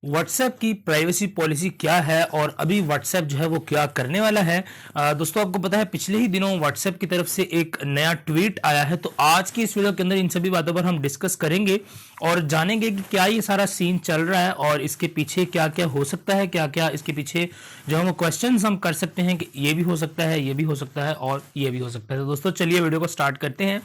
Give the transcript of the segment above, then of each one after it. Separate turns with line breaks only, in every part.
WhatsApp की privacy policy क्या है और अभी व्हाट्सएप जो है वो क्या करने वाला है। दोस्तों आपको पता है पिछले ही दिनों व्हाट्सएप की तरफ से एक नया ट्वीट आया है, तो आज की इस वीडियो के अंदर इन सभी बातों पर हम डिस्कस करेंगे और जानेंगे कि क्या ये सारा सीन चल रहा है और इसके पीछे क्या क्या हो सकता है, क्या क्या इसके पीछे जो हम क्वेश्चंस हम कर सकते हैं कि ये भी हो सकता है, ये भी हो सकता है और ये भी हो सकता है। तो दोस्तों चलिए वीडियो को स्टार्ट करते हैं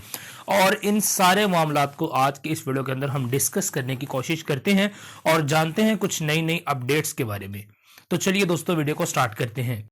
और इन सारे मामलात को आज की इस वीडियो के अंदर हम डिस्कस करने की कोशिश करते हैं और जानते हैं कुछ नई नई अपडेट्स के बारे में। तो चलिए दोस्तों वीडियो को स्टार्ट करते हैं।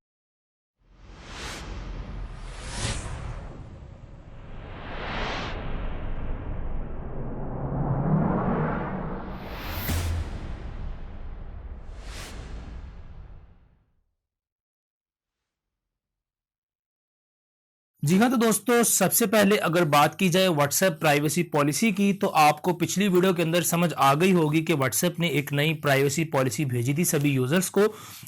जी हाँ, तो दोस्तों सबसे पहले अगर बात की जाए व्हाट्सएप प्राइवेसी पॉलिसी की, तो आपको पिछली वीडियो के अंदर समझ आ गई होगी कि व्हाट्सएप ने एक नई प्राइवेसी पॉलिसी भेजी थी सभी यूजर्स को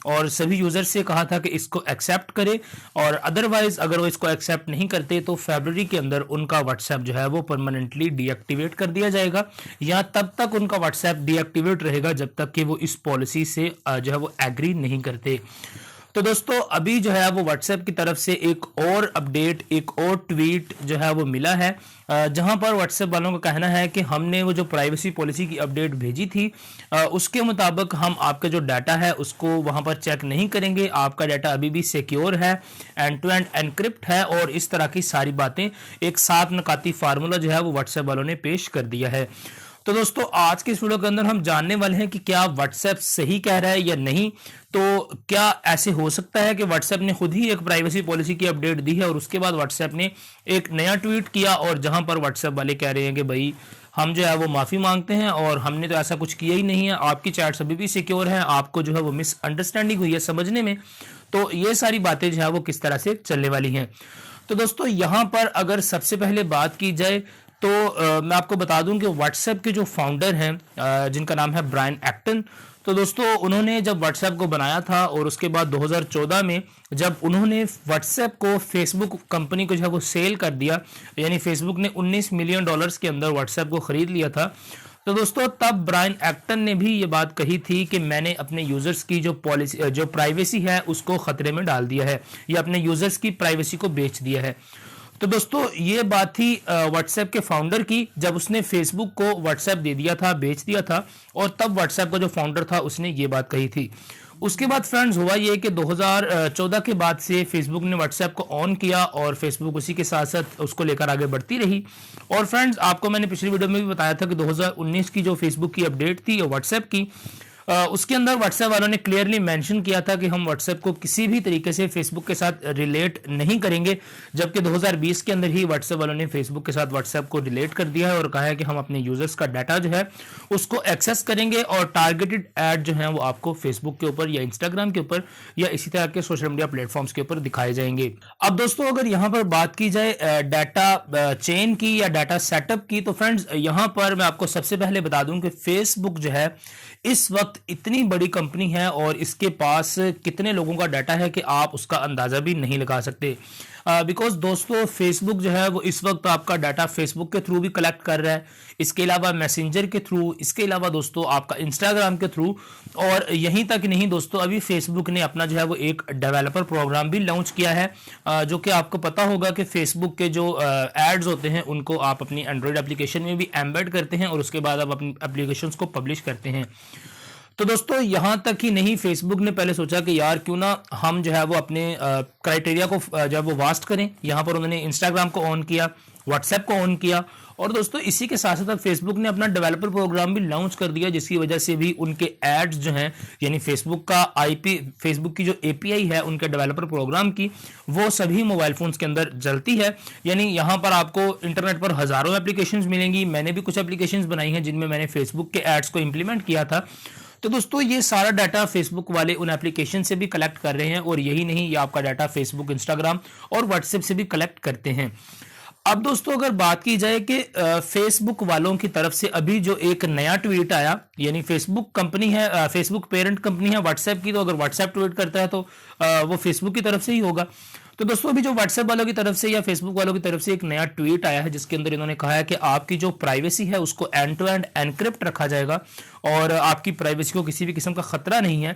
और सभी यूजर्स से कहा था कि इसको एक्सेप्ट करें और अदरवाइज अगर वो इसको एक्सेप्ट नहीं करते तो फरवरी के अंदर उनका व्हाट्सएप जो है वो परमानेंटली डीएक्टिवेट कर दिया जाएगा या तब तक उनका व्हाट्सएप डीएक्टिवेट रहेगा जब तक कि वो इस पॉलिसी से जो है वो एग्री नहीं करते। तो दोस्तों अभी जो है वो व्हाट्सएप की तरफ से एक और अपडेट, एक और ट्वीट जो है वो मिला है, जहां पर व्हाट्सएप वालों का कहना है कि हमने वो जो प्राइवेसी पॉलिसी की अपडेट भेजी थी उसके मुताबिक हम आपका जो डाटा है उसको वहां पर चेक नहीं करेंगे, आपका डाटा अभी भी सिक्योर है, एंड टू एंड एनक्रिप्ट है और इस तरह की सारी बातें एक 7 नुकाती फार्मूला जो है वो व्हाट्सएप वालों ने पेश कर दिया है। तो दोस्तों आज के इस वीडियो के अंदर हम जानने वाले हैं कि क्या व्हाट्सएप सही कह रहा है या नहीं। तो क्या ऐसे हो सकता है कि व्हाट्सएप ने खुद ही एक प्राइवेसी पॉलिसी की अपडेट दी है और उसके बाद व्हाट्सएप ने एक नया ट्वीट किया और जहां पर व्हाट्सएप वाले कह रहे हैं कि भाई हम जो है वो माफी मांगते हैं और हमने तो ऐसा कुछ किया ही नहीं है, आपकी चैट्स अभी भी सिक्योर है, आपको जो है वो मिसअंडरस्टैंडिंग हुई है समझने में। तो ये सारी बातें जो है वो किस तरह से चलने वाली हैं। तो दोस्तों यहां पर अगर सबसे पहले बात की जाए तो मैं आपको बता दूं कि व्हाट्सएप के जो फाउंडर हैं जिनका नाम है ब्रायन एक्टन, तो दोस्तों उन्होंने जब व्हाट्सएप को बनाया था और उसके बाद 2014 में जब उन्होंने व्हाट्सएप को फेसबुक कंपनी को जो है वो सेल कर दिया, यानी फेसबुक ने $19 मिलियन के अंदर व्हाट्सएप को खरीद लिया था। तो दोस्तों तब ब्रायन एक्टन ने भी ये बात कही थी कि मैंने अपने यूजर्स की जो पॉलिसी, जो प्राइवेसी है उसको खतरे में डाल दिया है या अपने यूजर्स की प्राइवेसी को बेच दिया है। तो दोस्तों ये बात थी व्हाट्सएप के फाउंडर की जब उसने फेसबुक को व्हाट्सएप दे दिया था, बेच दिया था, और तब व्हाट्सएप का जो फाउंडर था उसने ये बात कही थी। उसके बाद फ्रेंड्स हुआ ये कि 2014 के बाद से फेसबुक ने व्हाट्सएप को ऑन किया और फेसबुक उसी के साथ साथ उसको लेकर आगे बढ़ती रही। और फ्रेंड्स आपको मैंने पिछली वीडियो में भी बताया था कि 2019 की जो फेसबुक की अपडेट थी व्हाट्सएप की, उसके अंदर व्हाट्सएप वालों ने क्लियरली मेंशन किया था कि हम व्हाट्सएप को किसी भी तरीके से फेसबुक के साथ रिलेट नहीं करेंगे, जबकि 2020 के अंदर ही व्हाट्सएप वालों ने फेसबुक के साथ व्हाट्सएप को रिलेट कर दिया है और कहा है कि हम अपने यूजर्स का डाटा जो है उसको एक्सेस करेंगे और टारगेटेड ऐड जो है वो आपको फेसबुक के ऊपर या इंस्टाग्राम के ऊपर या इसी तरह के सोशल मीडिया प्लेटफॉर्म्स के ऊपर दिखाए जाएंगे। अब दोस्तों अगर यहाँ पर बात की जाए डाटा चेन की या डाटा सेटअप की, तो फ्रेंड्स यहाँ पर मैं आपको सबसे पहले बता दूं कि फेसबुक जो है इस वक्त इतनी बड़ी कंपनी है और इसके पास कितने लोगों का डाटा है कि आप उसका अंदाजा भी नहीं लगा सकते। बिकॉज दोस्तों फेसबुक जो है वो इस वक्त आपका डाटा फेसबुक के थ्रू भी कलेक्ट कर रहा है, इसके अलावा मैसेंजर के थ्रू, इसके अलावा दोस्तों आपका इंस्टाग्राम के थ्रू, और यहीं तक नहीं दोस्तों अभी फेसबुक ने अपना जो है वो एक डेवलपर प्रोग्राम भी लॉन्च किया है, जो कि आपको पता होगा कि फेसबुक के जो एड्स होते हैं उनको आप अपनी एंड्रॉयड एप्लीकेशन में भी एम्बेड करते हैं और उसके बाद आप अपनी एप्लीकेशंस को पब्लिश करते हैं। तो दोस्तों यहां तक ही नहीं, फेसबुक ने पहले सोचा कि यार क्यों ना हम जो है वो अपने क्राइटेरिया को जो है वो वास्ट करें। यहां पर उन्होंने इंस्टाग्राम को ऑन किया, व्हाट्सएप को ऑन किया और दोस्तों इसी के साथ साथ फेसबुक ने अपना डेवलपर प्रोग्राम भी लॉन्च कर दिया, जिसकी वजह से भी उनके एड्स जो हैं, यानी फेसबुक का आईपी, फेसबुक की जो एपीआई है उनके डेवलपर प्रोग्राम की, वो सभी मोबाइल फोन्स के अंदर जलती है। यानी यहां पर आपको इंटरनेट पर हजारों एप्लीकेशंस मिलेंगी। मैंने भी कुछ एप्लीकेशंस बनाई हैं जिनमें मैंने फेसबुक के एड्स को इंप्लीमेंट किया था। तो दोस्तों ये सारा डाटा फेसबुक वाले उन एप्लीकेशन से भी कलेक्ट कर रहे हैं और यही नहीं, ये आपका डाटा फेसबुक, इंस्टाग्राम और व्हाट्सएप से भी कलेक्ट करते हैं। अब दोस्तों अगर बात की जाए कि फेसबुक वालों की तरफ से अभी जो एक नया ट्वीट आया, यानी फेसबुक कंपनी है, फेसबुक पेरेंट कंपनी है व्हाट्सएप की, तो अगर व्हाट्सएप ट्वीट करता है तो वो फेसबुक की तरफ से ही होगा। तो दोस्तों अभी जो व्हाट्सएप वालों की तरफ से या फेसबुक वालों की तरफ से एक नया ट्वीट आया है जिसके अंदर इन्होंने कहा है कि आपकी जो प्राइवेसी है उसको एंड टू एंड एनक्रिप्ट रखा जाएगा और आपकी प्राइवेसी को किसी भी किस्म का खतरा नहीं है।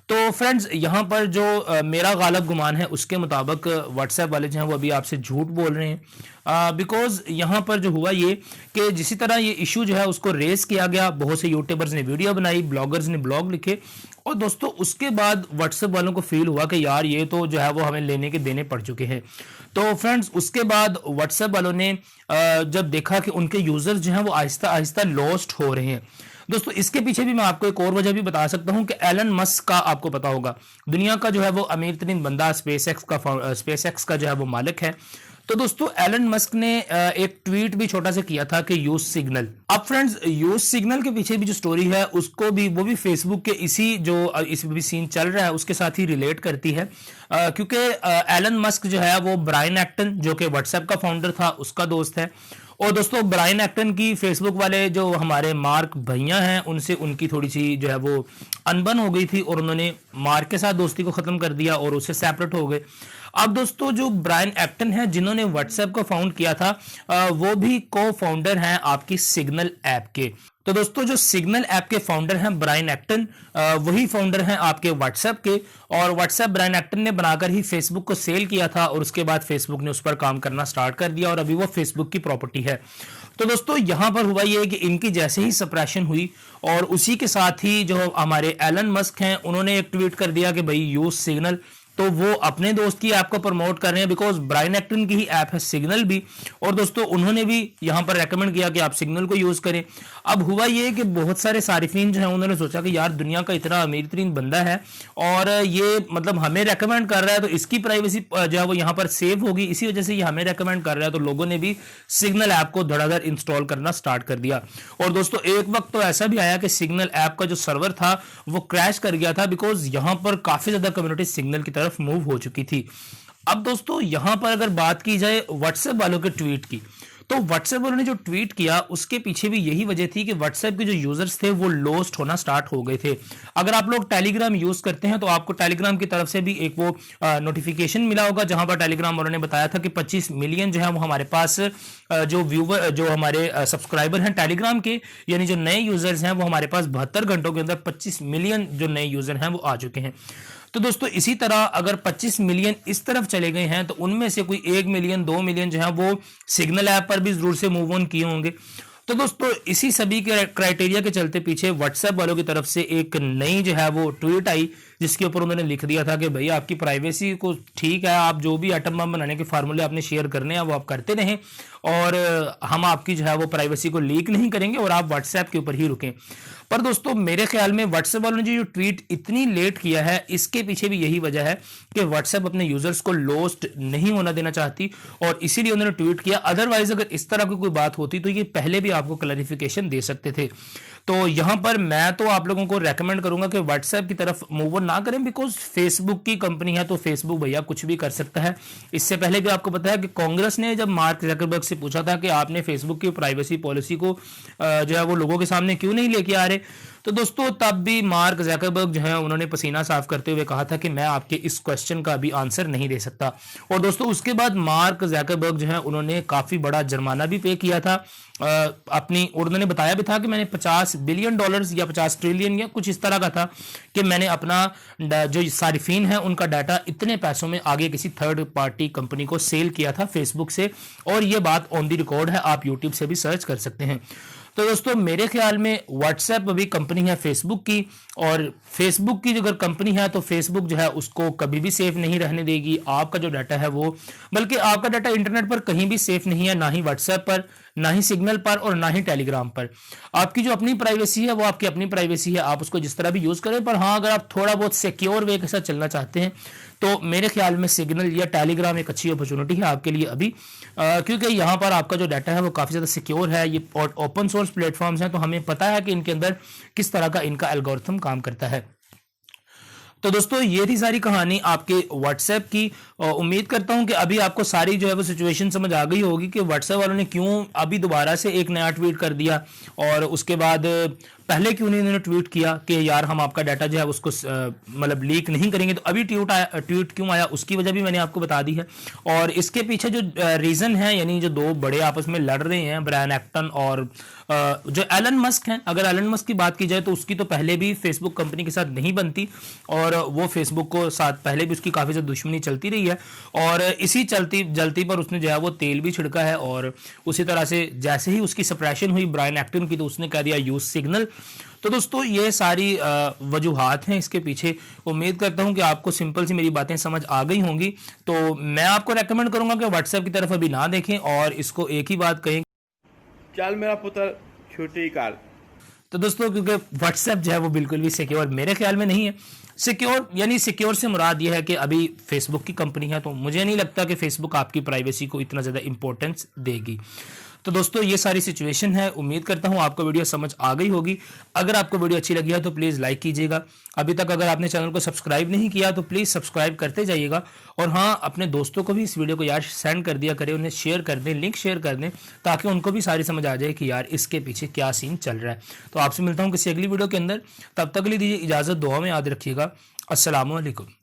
तो फ्रेंड्स यहाँ पर जो मेरा गालिब गुमान है उसके मुताबिक व्हाट्सएप वाले जो हैं वो अभी आपसे झूठ बोल रहे हैं, बिकॉज यहाँ पर जो हुआ ये कि जिसी तरह ये इशू जो है उसको रेस किया गया, बहुत से यूट्यूबर्स ने वीडियो बनाई, ब्लॉगर्स ने ब्लॉग लिखे और दोस्तों उसके बाद व्हाट्सएप वालों को फील हुआ कि यार ये तो जो है वो हमें लेने के देने पड़ चुके हैं। तो फ्रेंड्स उसके बाद व्हाट्सएप वालों ने जब देखा कि उनके यूजर्स जो हैं वो आहिस्ता आहिस्ता लॉस्ट हो रहे हैं, दोस्तों इसके पीछे भी मैं आपको एक और वजह भी बता सकता हूं कि एलन मस्क का आपको पता होगा, दुनिया का जो है वो अमीर तरीन बंदा स्पेस एक्स का जो है वो मालिक है। तो दोस्तों एलन मस्क ने एक ट्वीट भी छोटा सा किया था कि यूज सिग्नल। अब फ्रेंड्स यूज सिग्नल के पीछे भी जो स्टोरी है उसको भी वो भी फेसबुक के इसी जो इस भी सीन चल रहा है उसके साथ ही रिलेट करती है, क्योंकि एलन मस्क जो है वो ब्रायन एक्टन जो कि व्हाट्सएप का फाउंडर था उसका दोस्त है। और दोस्तों ब्रायन एक्टन की फेसबुक वाले जो हमारे मार्क भैया हैं उनसे उनकी थोड़ी सी जो है वो अनबन हो गई थी और उन्होंने मार्क के साथ दोस्ती को खत्म कर दिया और उससे सेपरेट हो गए। अब दोस्तों जो ब्रायन एक्टन है जिन्होंने व्हाट्सएप को फाउंड किया था वो भी को फाउंडर हैं आपकी सिग्नल ऐप के। तो दोस्तों जो सिग्नल ऐप के फाउंडर हैं ब्रायन एक्टन, वही फाउंडर हैं आपके व्हाट्सएप के, और व्हाट्सएप ब्रायन एक्टन ने बनाकर ही फेसबुक को सेल किया था और उसके बाद फेसबुक ने उस पर काम करना स्टार्ट कर दिया और अभी वो फेसबुक की प्रॉपर्टी है। तो दोस्तों यहां पर हुआ ये कि इनकी जैसे ही सप्रेशन हुई और उसी के साथ ही जो हमारे एलन मस्क हैं उन्होंने एक ट्वीट कर दिया कि भाई यूज सिग्नल, तो वो अपने दोस्त की ऐप को प्रमोट कर रहे हैं बिकॉज ब्रायन एक्टन की ही ऐप है सिग्नल भी, और दोस्तों उन्होंने भी यहां पर रेकमेंड किया कि आप सिग्नल को यूज करें। अब हुआ ये कि बहुत सारे सारिफीन जो है उन्होंने सोचा कि यार दुनिया का इतना अमीर तरीन बंदा है और ये मतलब हमें रेकमेंड कर रहा है तो इसकी प्राइवेसी जो है वो यहाँ पर सेव होगी, इसी वजह से ये हमें रेकमेंड कर रहा है। तो लोगों ने भी सिग्नल ऐप को धड़ाधड़ इंस्टॉल करना स्टार्ट कर दिया और दोस्तों एक वक्त तो ऐसा भी आया कि सिग्नल ऐप का जो सर्वर था वो क्रैश कर गया था बिकॉज यहां पर काफी ज्यादा कम्युनिटी सिग्नल की तरफ मूव हो चुकी थी। अब दोस्तों यहां पर अगर बात की जाए व्हाट्सएप वालों के ट्वीट की, तो व्हाट्सएप वालों ने जो ट्वीट किया उसके पीछे भी यही वजह थी कि व्हाट्सएप के जो यूजर्स थे वो लॉस्ट होना स्टार्ट हो गए थे। अगर आप लोग टेलीग्राम यूज करते हैं तो आपको टेलीग्राम की तरफ से भी एक वो नोटिफिकेशन मिला होगा जहां पर टेलीग्राम वालों ने बताया था कि 25 मिलियन जो है वो हमारे पास जो व्यूवर जो हमारे सब्सक्राइबर हैं टेलीग्राम के, यानी जो नए यूजर्स हैं वो हमारे पास 72 घंटों के अंदर 25 मिलियन जो नए यूजर हैं वो आ चुके हैं। तो दोस्तों इसी तरह अगर 25 मिलियन इस तरफ चले गए हैं तो उनमें से कोई 1 मिलियन 2 मिलियन जो है वो सिग्नल ऐप पर भी जरूर से मूव ऑन किए होंगे। तो दोस्तों इसी सभी के क्राइटेरिया के चलते पीछे व्हाट्सएप वालों की तरफ से एक नई जो है वो ट्वीट आई जिसके ऊपर उन्होंने लिख दिया था कि भैया आपकी प्राइवेसी को ठीक है, आप जो भी एटम बम बनाने के फार्मूले आपने शेयर करने हैं वो आप करते रहें और हम आपकी जो है वो प्राइवेसी को लीक नहीं करेंगे और आप व्हाट्सएप के ऊपर ही रुकें। पर दोस्तों मेरे ख्याल में व्हाट्सएप वालों ने जो ट्वीट इतनी लेट किया है इसके पीछे भी यही वजह है कि व्हाट्सएप अपने यूजर्स को लॉस्ट नहीं होना देना चाहती और इसीलिए उन्होंने ट्वीट किया। अदरवाइज अगर इस तरह की कोई बात होती तो ये पहले भी आपको क्लैरिफिकेशन दे सकते थे। तो यहां पर मैं तो आप लोगों को रेकमेंड करूंगा कि व्हाट्सएप की तरफ मूव ऑन ना करें बिकॉज फेसबुक की कंपनी है तो फेसबुक भैया कुछ भी कर सकता है। इससे पहले भी आपको पता है कि कांग्रेस ने जब मार्क जकरबर्ग से पूछा था कि आपने फेसबुक की प्राइवेसी पॉलिसी को जो है वो लोगों के सामने क्यों नहीं लेके आ रहे, तो दोस्तों तब भी मार्क जकरबर्ग जो है उन्होंने पसीना साफ करते हुए कहा था कि मैं आपके इस क्वेश्चन का भी आंसर नहीं दे सकता। और दोस्तों उसके बाद मार्क जकरबर्ग जो है उन्होंने काफी बड़ा जुर्माना भी पे किया था अपनी, और उन्होंने बताया भी था कि मैंने $50 बिलियन या 50 ट्रिलियन या कुछ इस तरह का था कि मैंने अपना जो सारिफीन है उनका डाटा इतने पैसों में आगे किसी थर्ड पार्टी कंपनी को सेल किया था फेसबुक से, और ये बात ऑन दी रिकॉर्ड है, आप यूट्यूब से भी सर्च कर सकते हैं। तो दोस्तों मेरे ख्याल में व्हाट्सएप अभी कंपनी है फेसबुक की, और फेसबुक की अगर कंपनी है तो फेसबुक जो है उसको कभी भी सेफ नहीं रहने देगी आपका जो डाटा है वो, बल्कि आपका डाटा इंटरनेट पर कहीं भी सेफ नहीं है, ना ही व्हाट्सएप पर, ना ही सिग्नल पर और ना ही टेलीग्राम पर। आपकी जो अपनी प्राइवेसी है वो आपकी अपनी प्राइवेसी है, आप उसको जिस तरह भी यूज करें, पर हाँ अगर आप थोड़ा बहुत सिक्योर वे के साथ चलना चाहते हैं तो मेरे ख्याल में सिग्नल या टेलीग्राम एक अच्छी अपॉर्चुनिटी है आपके लिए अभी, क्योंकि यहाँ पर आपका जो डाटा है वो काफ़ी ज़्यादा सिक्योर है। ये ओपन सोर्स प्लेटफॉर्म्स हैं तो हमें पता है कि इनके अंदर किस तरह का इनका एल्गोरिथम काम करता है। तो दोस्तों ये थी सारी कहानी आपके व्हाट्सएप की। उम्मीद करता हूं कि अभी आपको सारी जो है वो सिचुएशन समझ आ गई होगी कि व्हाट्सएप वालों ने क्यों अभी दोबारा से एक नया ट्वीट कर दिया और उसके बाद पहले क्यों नहीं इन्होंने ट्वीट किया कि यार हम आपका डाटा जो है उसको मतलब लीक नहीं करेंगे, तो अभी ट्वीट क्यों आया उसकी वजह भी मैंने आपको बता दी है। और इसके पीछे जो रीज़न है, यानी जो दो बड़े आपस में लड़ रहे हैं, ब्रायन एक्टन और जो एलन मस्क हैं, अगर एलन मस्क की बात की जाए तो उसकी तो पहले भी फेसबुक कंपनी के साथ नहीं बनती और वो फेसबुक को साथ पहले भी उसकी काफ़ी ज़्यादा दुश्मनी चलती रही है और इसी जलती पर उसने जो है वो तेल भी छिड़का है। और उसी तरह से जैसे ही उसकी सप्रेशन हुई ब्रायन एक्टन की, तो उसने कह दिया यूज सिग्नल। तो दोस्तों ये सारी वजूहात हैं इसके पीछे। उम्मीद करता हूं कि आपको सिंपल सी मेरी बातें समझ आ गई होंगी। तो मैं आपको रेकमेंड करूंगा कि व्हाट्सएप की तरफ अभी ना देखें और इसको एक ही बात कहें,
चल मेरा पुत्र छोटी कार।
तो दोस्तों क्योंकि व्हाट्सएप जो है वो बिल्कुल भी सिक्योर मेरे ख्याल में नहीं है। सिक्योर यानी सिक्योर से मुराद ये है कि अभी फेसबुक की कंपनी है, तो मुझे नहीं लगता कि फेसबुक आपकी प्राइवेसी को इतना ज़्यादा इंपॉर्टेंस देगी। तो दोस्तों ये सारी सिचुएशन है। उम्मीद करता हूँ आपको वीडियो समझ आ गई होगी। अगर आपको वीडियो अच्छी लगी है तो प्लीज़ लाइक कीजिएगा। अभी तक अगर आपने चैनल को सब्सक्राइब नहीं किया तो प्लीज़ सब्सक्राइब करते जाइएगा। और हाँ, अपने दोस्तों को भी इस वीडियो को यार सेंड कर दिया करें, उन्हें शेयर कर दें, लिंक शेयर कर दें, ताकि उनको भी सारी समझ आ जाए कि यार इसके पीछे क्या सीन चल रहा है। तो आपसे मिलता हूँ किसी अगली वीडियो के अंदर, तब तक के लिए दीजिए इजाज़त, दुआ में याद रखिएगा। अस्सलाम वालेकुम।